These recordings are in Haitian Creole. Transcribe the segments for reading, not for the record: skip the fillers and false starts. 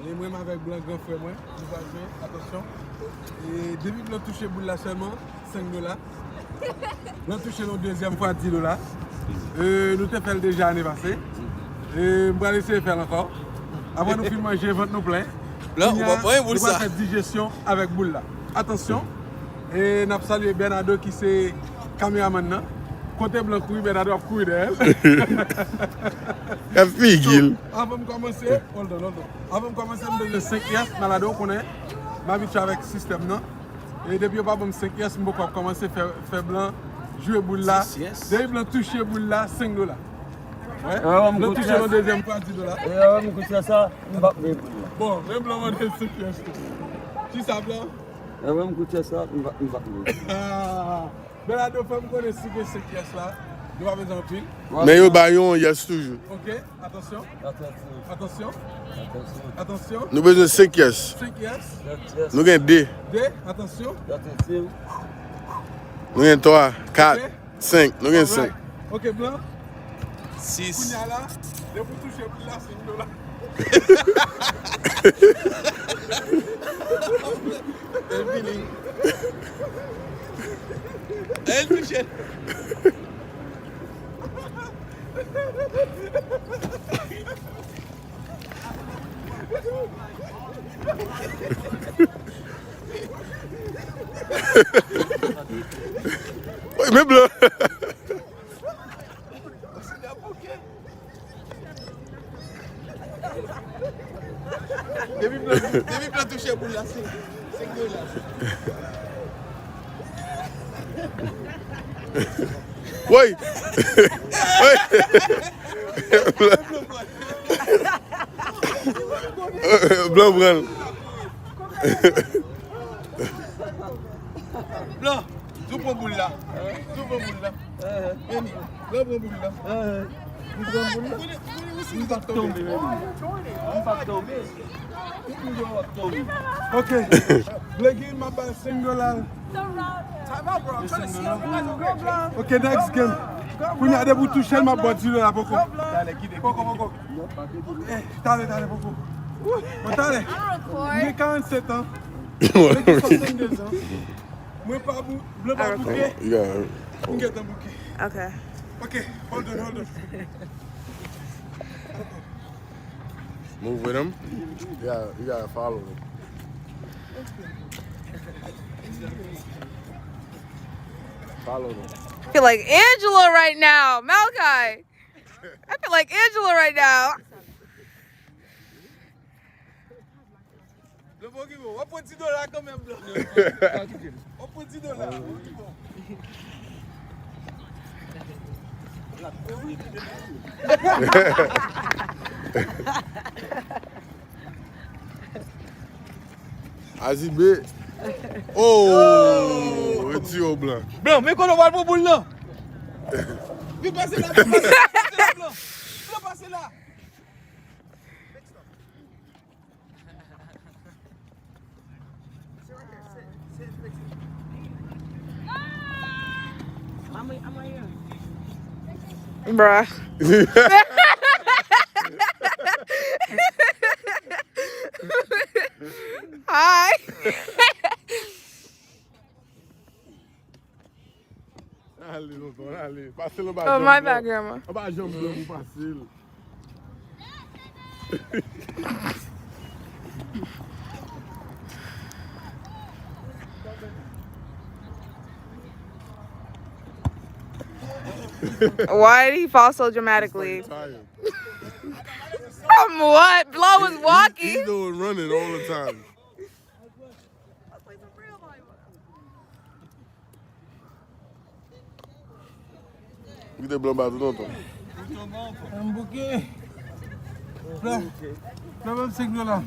Et moi, avec Blanc, grand frère, moi, nous allons jouer. Attention. Et depuis que nous touché boule là seulement, $5. Nous touché la deuxième fois $10. Nous avons fait déjà l'année passée. Et nous allons essayer de faire encore. Avant nous filmer manger, ventre nous plein. Blanc, on va prendre boule ça. Nous faire digestion avec boule là. Attention. Et nous saluons Bernardo qui c'est caméraman maintenant. Côté Blanc couille, Bernardo a couillé d'elle. La fille, Avant de commencer, hold on. Avant de commencer, je donne le 5 yes, malade, on connaît. Je m'habitue avec le système. Non? Et depuis que je vais 5 yes, je vais commencer à faire Blanc, jouer boule là. Dès que Blanc touche boule là, $5. Ouais? Blanc touche la deuxième fois, $10. Je vais ça. Bon, même Blanc va donner 5 yes. Qui ça, Blanc? Je vais ça. Bernardo, il faut me connaître 5 yes là. Nous avons besoin de pile. mais yo baillon, yes toujours. Ok, attention. Attention. Nous besoin de 5 yes. 5 yes. Nous avons 2. D, attention. Nous avons 3, 4, 5. Nous avons 5. Ok, Blanc. 6. Kounia là, de vous toucher plus là, $5. Elle touche. Oui, mais Blanc. Depuis Blanc touche boule là, $5. Oui. Blanc, Blanc. Blanc, tu prends boule là. Veni, Blanc prend boule là. On va tomber. Ok. Le game m'a pas $5. Ok, next game. Kounia de vous toucher ma boîte $10 beaucoup. Poco. Dale, beaucoup. Bon, dale. J'ai 47 ans. J'ai 62 ans. Moi pas Blanc pas bouquet. Yeah. On get un bouquet. Okay. Ok, hold on. Move with him. Yeah, you gotta follow him. Follow them. I feel like Angela right now, Malachi. I feel like Angela right now. Le bon qui veut, on prend $10 quand même, Blanc. On prend $10. Azibé. Oh, le tio Blanc. Blanc, mais qu'on va pour boule là. Viens passer là, Blanc. Viens passer là. Bruh. Hi. Allez, passez le bas. Oh, my bad, Grandma. Bas jambe Blanc pour passer. Why did he fall so dramatically? Tired. From what? Blow was walking. He's doing running all the time. Vous êtes blanc bas tout longtemps. Un bouquet. Blanc. Blanc même $5.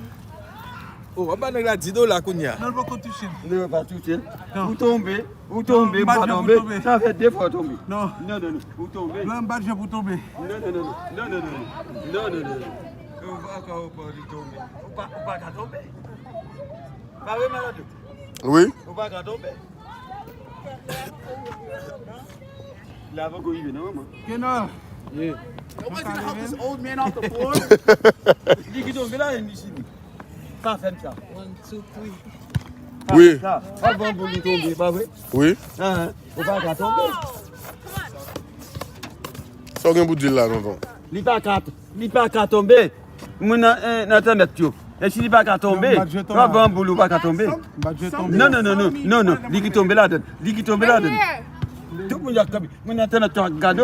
Oh, on va donner $10 Kounia. Non, pas toucher. Ne va pas toucher. Non. Vous tombez, pas tomber. Ça fait 2 fois tomber. Non. Vous tombez. Blanc badge pour tomber. Non. On va encore pas tomber. On va pas tomber. Pas vrai, malade. Oui? On va pas tomber. Là, on va go even, non, maman? Kenal. Yeah. Nobody can help this old man off the floor. Dis qu'il tombe là, ici. Pas faire ça. 1, 2, 3. Oui. Ça. Pas bon pour lui tomber, pas vrai? Oui. Hein? Faut pas qu'à tomber. Ça vient pour dire là, tonton. Il pas qu'à tomber. Mon internet, tu. Et si il pas qu'à tomber, pas bon boulot, pas qu'à tomber. Non, non, non, non, non, non. Il qui tombe là-dedans. Il qui tombe là-dedans. Tout le monde a tombé. Mon internet, tu as regardé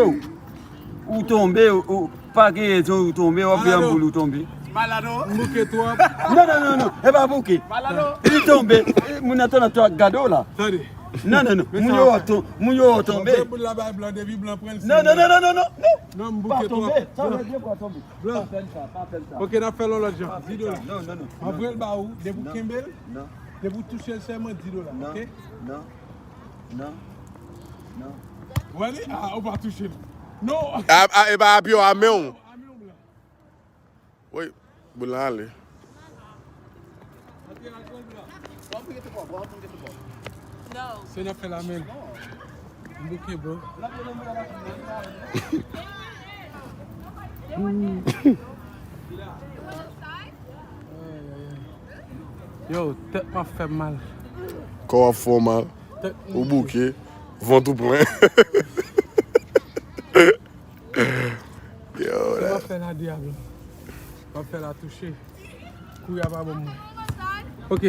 ou tomber, ou pas que ou tomber, ou bien boulot tomber. Malado. Bouquet toi. Non, non, non, non. Eh bien, bouquet. Il est tombé. Mon internet, tu as regardé là. Attendez. Non, non, non. Mon yo tombé. Là-bas, blanc, des blanc, prennent. Non, non, non, non, non, non. Non, Pas bouquet toi. tomber. Ça veut dire quoi tomber? Blanc. Pas faire ça, pas faire ça. Ok, on a fait l'autre genre. 10 $. Non, non, non. Après le baou, des bouts Kimbel, Non, des bouts toucher le serment 10 $. non, Ok? non, non, non. Vous allez? Ah, on va toucher. Non! Et bah, à Pio, à Méon. Oui. Blanc, allez. C'est une fait la même. Bouquet bon. Yo, tête m'a fait mal. Corps formal. Au bouquet. Vent tout plein. Yo, On là. va faire la diable. On va faire la toucher. Couille à pas bon. Ok.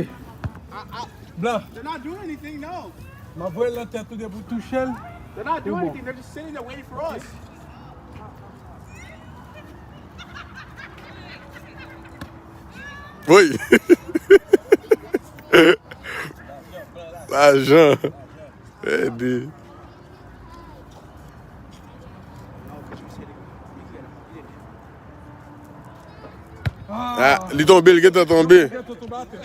Blanc, They're not doing anything, no. ma voix la tête de pour toucher. They're not doing anything. They're just sitting there waiting for us. Oui. L'argent. Aidez. Ah, il est tombé, il est tombé. Il est tombé à terre.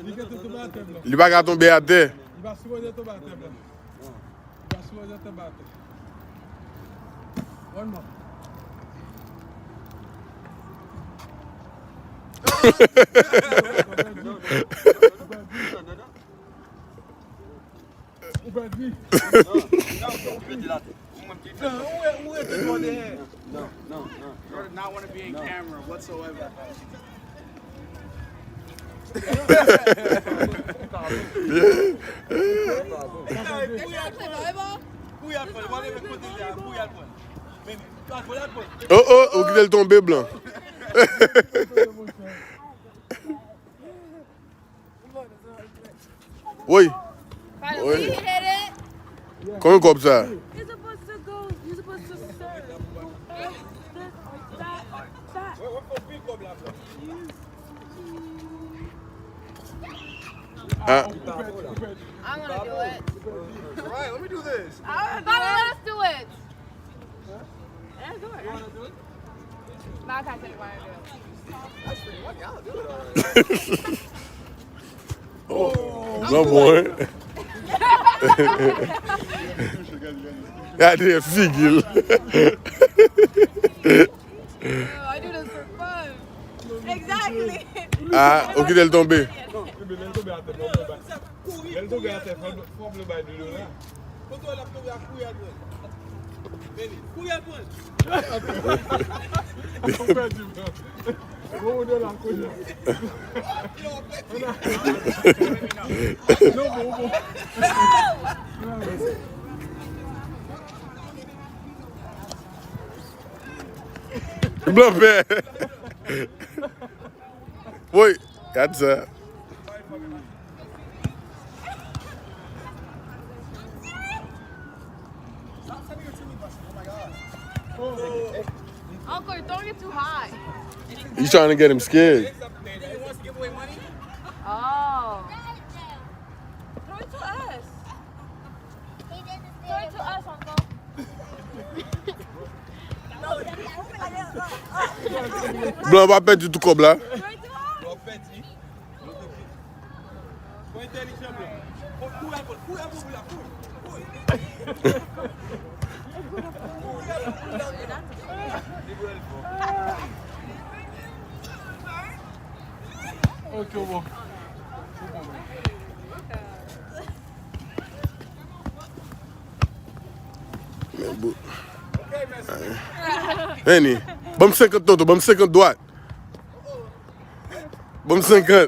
Il est tombé à terre, Blanc. Il va pas tomber à terre. Il va souvent tomber à terre, Blanc. Il va souvent tomber à terre. One more. On va dire. Non, non, non. You do not want to be in camera whatsoever. Oh, oh, où est le tombé blanc? Oui. Finally, he hit it. Comment comme ça? You're supposed to go. You're supposed to serve. That. Ah, I'm gonna do it. Right, let me do this. Let us do it. Yeah, do it. Malachi said he wanted to do it. That's pretty lucky. I'll do it already. non bon. Regardez, figure. I do this for fun. Exactly. Ah, où est le tombé? Non, il est tombé à terre. Il est tombé à terre. Faut le bail de l'eau là. On perd du temps. On est là, on est là. Non, bon. Blanc père. Oui, regarde ça. Uncle, you're throwing it too high. He's trying to get him scared. He wants to give away money. Oh. Throw it to us. Throw it to us, Uncle. Blanc va perdre tout comme là. Throw it to us. Ok, bon. Veni, vamos 50 todo, vamos 50 droite. Vamos 50.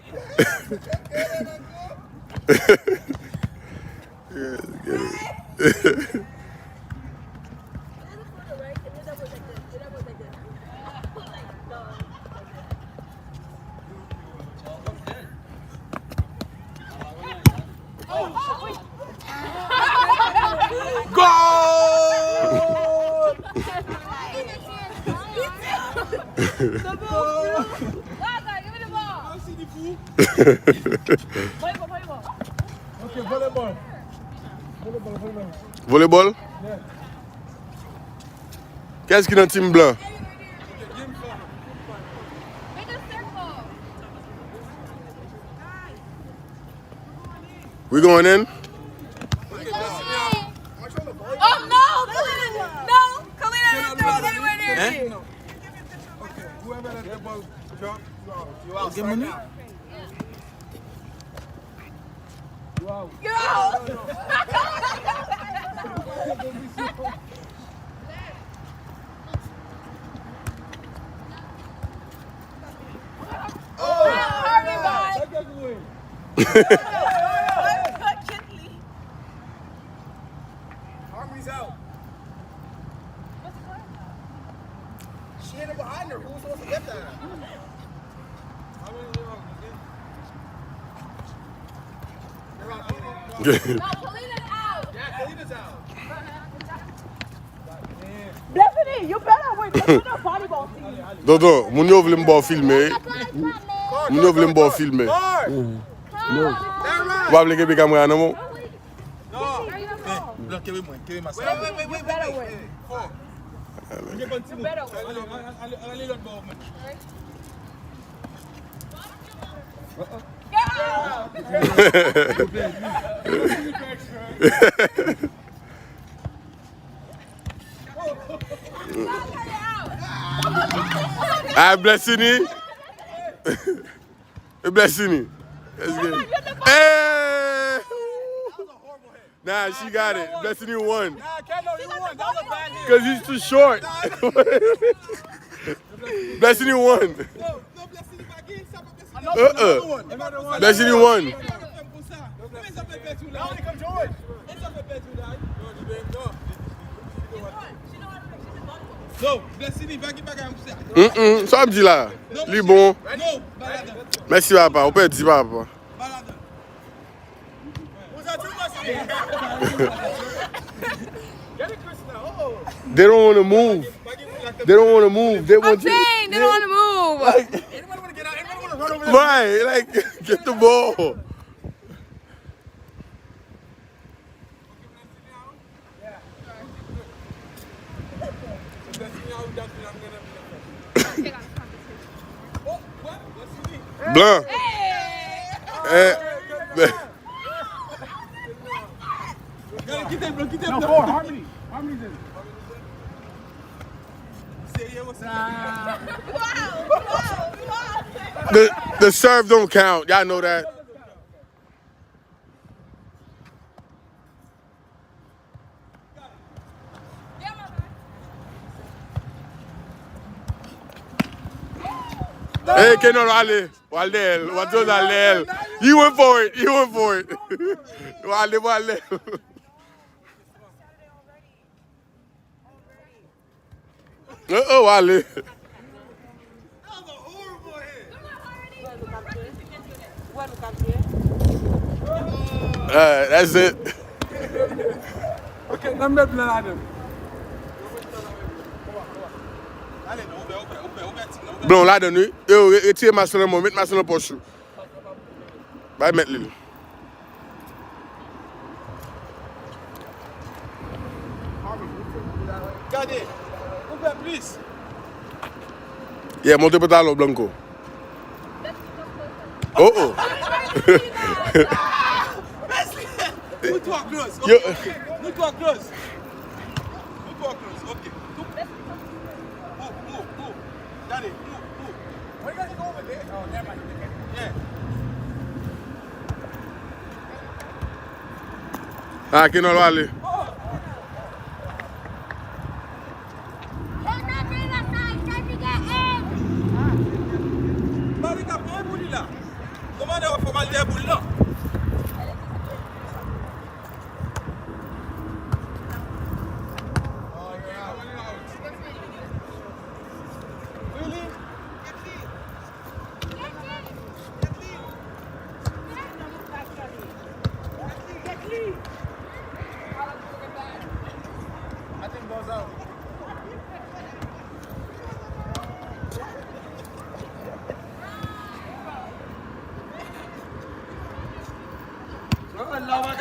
Okay, volleyball. Volleyball? Qu'est-ce qui est dans le team blanc? Make a circle. We going in? Oh no, Kalina! No, Kalina didn't throw it anywhere near me. Okay, whoever let the ball drop, you out. Give me. You're out. Hurry, boy. Harmony's out. She hit it behind her. Who was supposed to get that? No, Kalina's out. Yeah, Kalina's out. Bethany, you better win. This is a volleyball team. Dodo, moun yo vle m'bo filmer. Moun yo vle m'bo filmer. Wap vle kebe kamera nan moun? Blanc, give me one. Give me my You better win. You better win. Ah, Blessini. Blessini. Let's get it. Hey! Nah, she got it. Blessini won. Nah, Kendall, you won. That was a bad hit. Because he's too short. Blessini won. No, Blessini back in. Blessini won. No, Blessini, va qui bagarre. Ça me dit là. Li bon. No, balade. Merci papa. On peut dire papa. Balade. Who's that you, Blessini? Get it, Chris, now. Oh. They don't want to move. They don't want to move. They I'm want saying they don't want to move. Anybody want to get out? Anybody want to run over there? Right, like get the ball. Blanc. No, four. Harmony. Harmony's in. The serve don't count. Y'all know that. Hey, Kenan, allez. Waldel. What's allez? You went for it. You went for it. Wale, wale. Oh, Wale. That's it. Okay, number plan Adam. Blanc, là, de nuit. Yo, retire ma soeur, mettre ma soeur poche. Bye, mettre l'île. Regardez. Ouvert plus. Yeah, monte pour talon, Blanco. Oh, oh. Move to our close. Yo. Okay. Move to our close. Move to our close. Okay. Move. Daddy, move. Why you guys go over there? Oh, never mind. Yeah. Ah, Kenan, Wale. Comment on fait mal des boules là?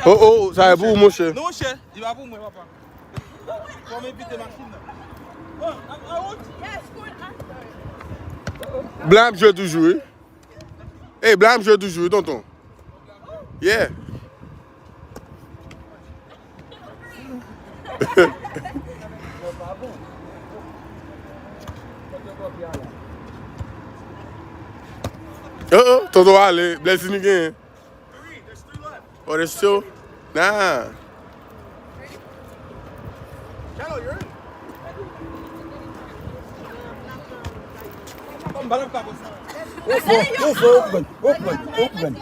Oh, oh, ça est pour mon cher. Non, cher, il va pour moi, papa. Faut m'éviter machine là. Oh, Blanc joue toujours. Hey, Blanc joue toujours, tonton. Yeah. Oh, tonton, allez, blessing again. Oh, there's still? Nah. Open. Open.